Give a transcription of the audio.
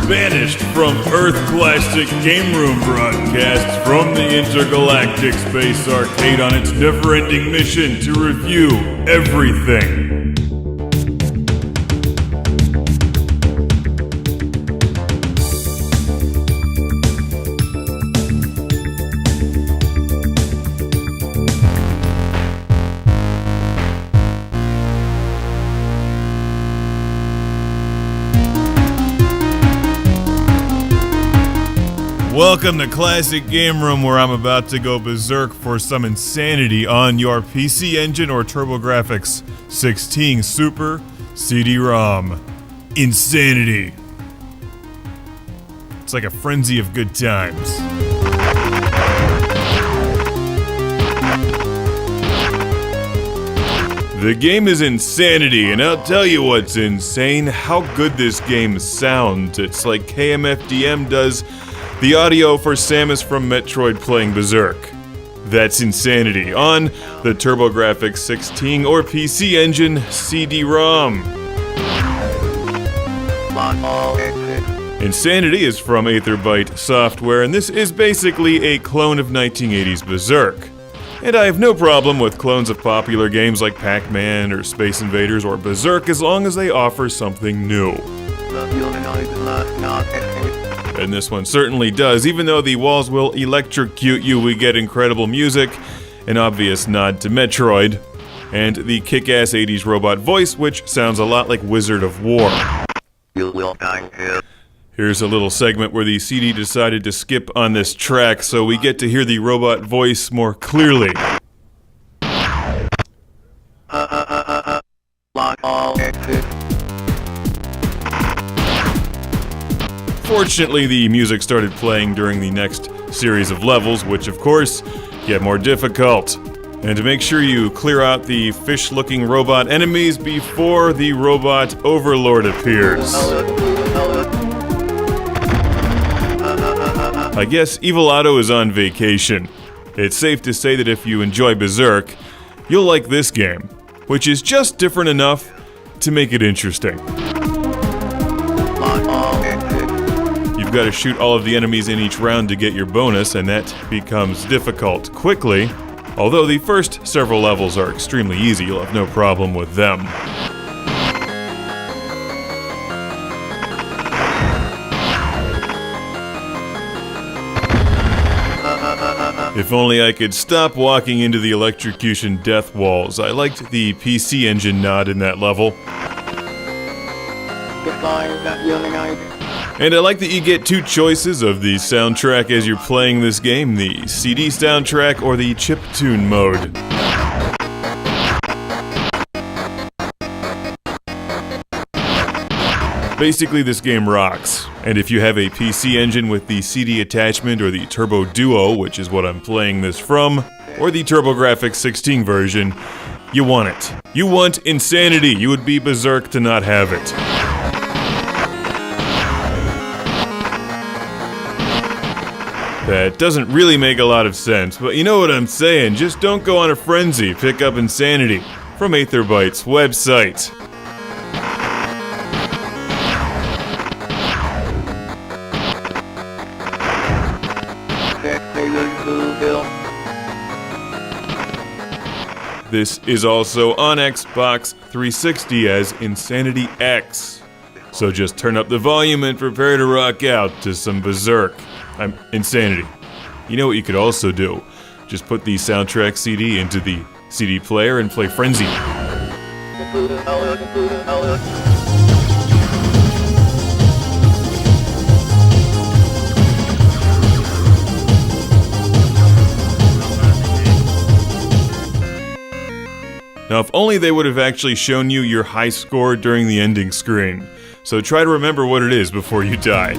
banished from Earth Classic Game Room broadcasts from the Intergalactic Space Arcade on its never-ending mission to review everything. Welcome to Classic Game Room, where I'm about to go berserk for some insanity on your PC Engine or TurboGrafx 16 Super CD-ROM. Insanity. It's like a frenzy of good times. The game is Insanity, and I'll tell you what's insane, how good this game sounds. It's like KMFDM does the audio for Samus from Metroid playing Berserk. That's Insanity on the TurboGrafx 16 or PC Engine CD-ROM. Insanity is from Aetherbyte Software, and this is basically a clone of 1980s Berserk. And I have no problem with clones of popular games like Pac-Man or Space Invaders or Berserk as long as they offer something new. And this one certainly does. Even though the walls will electrocute you, we get incredible music, an obvious nod to Metroid, and the kick-ass 80s robot voice, which sounds a lot like Wizard of War. You will die here. Here's a little segment where the CD decided to skip on this track, so we get to hear the robot voice more clearly. Lock all exits. Fortunately, the music started playing during the next series of levels, which of course get more difficult. And to make sure you clear out the fish-looking robot enemies before the robot overlord appears. I guess Evil Otto is on vacation. It's safe to say that if you enjoy Berserk, you'll like this game, which is just different enough to make it interesting. You've got to shoot all of the enemies in each round to get your bonus, and that becomes difficult quickly. Although the first several levels are extremely easy, you'll have no problem with them. If only I could stop walking into the electrocution death walls. I liked the PC Engine nod in that level. And I like that you get two choices of the soundtrack as you're playing this game, the CD soundtrack or the chiptune mode. Basically, this game rocks, and if you have a PC Engine with the CD attachment or the Turbo Duo, which is what I'm playing this from, or the TurboGrafx 16 version, you want it. You want Insanity. You would be berserk to not have it. That doesn't really make a lot of sense, but you know what I'm saying. Just don't go on a frenzy. Pick up Insanity from Aetherbyte's website. This is also on Xbox 360 as Insanity X. So just turn up the volume and prepare to rock out to some Berserk. Insanity. You know what you could also do? Just put the soundtrack CD into the CD player and play Frenzy. Now, if only they would have actually shown you your high score during the ending screen. So try to remember what it is before you die.